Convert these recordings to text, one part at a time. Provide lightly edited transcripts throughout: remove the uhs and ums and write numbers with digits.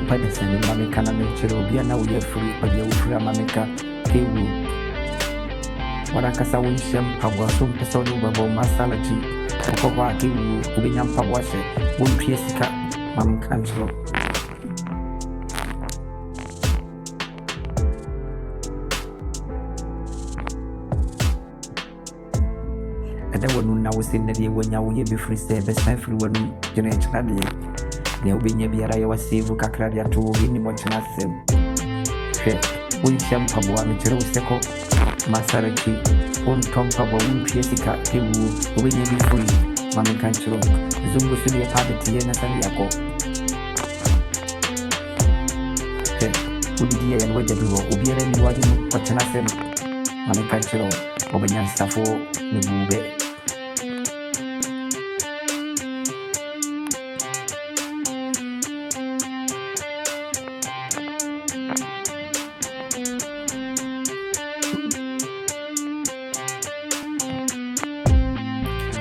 padesani mameka na mechero bia na uye free odi ufura mameka kewu warakasa winshem pabwa so mpesa odi ubabo masalaji ukoba kewu ubenya mpabwa she wontwe sika mameka nchiro ade wonu na wosin de wonya wo ye be free say best free wonu jene chade ne obenya biara ye wasave kakra dia to wo ni mo chena sem hwe wonhyam pabwa me kire wo seko masaraki on tom pabwa wontwe sika tewu obenya bi free mame kan chiro zungu suli ya pade ye na sari yako hwe udi ya yan waje biwo obiara ni waje mo chena sem mame kan chiro obenya safo ni bube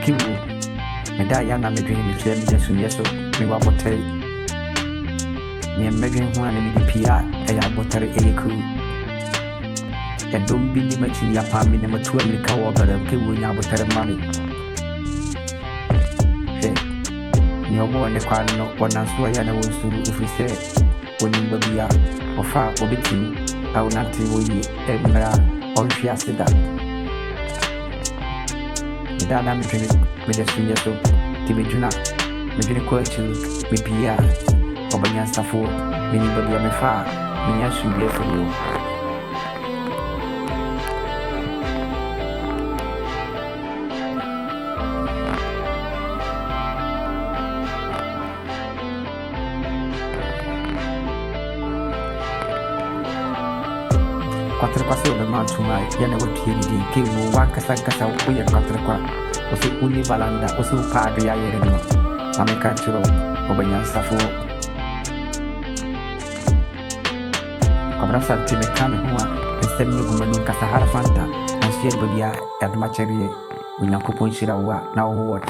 kiwu meda ya na medwene mi fia mi jesu yeso mi wa botai mi medwene ho ana mi pia e ya botai e ku e dom bi ni machi ya pa mi ne matu mi ka wo bara kiwu nya botai mami ni obo ne kwa no wona so ya na wonsuru ufrise woni babia ofa obetimi au nati wo yi e mra on fia sida dada mi twene me de sunya so ti be juna me june ko chu me bia obanya safo me ni babia me fa me nya su bia fo quattro passi da mantuma ya ne wotie di ke wo wa kasa wo ya quattro kwa o se uni valanda o se padre ya yere no ameka chiro obanya safo abraça time kame huwa estem no gumanu kasa harfanta ansier babia ya macherie unya kupon shira wa na ho wa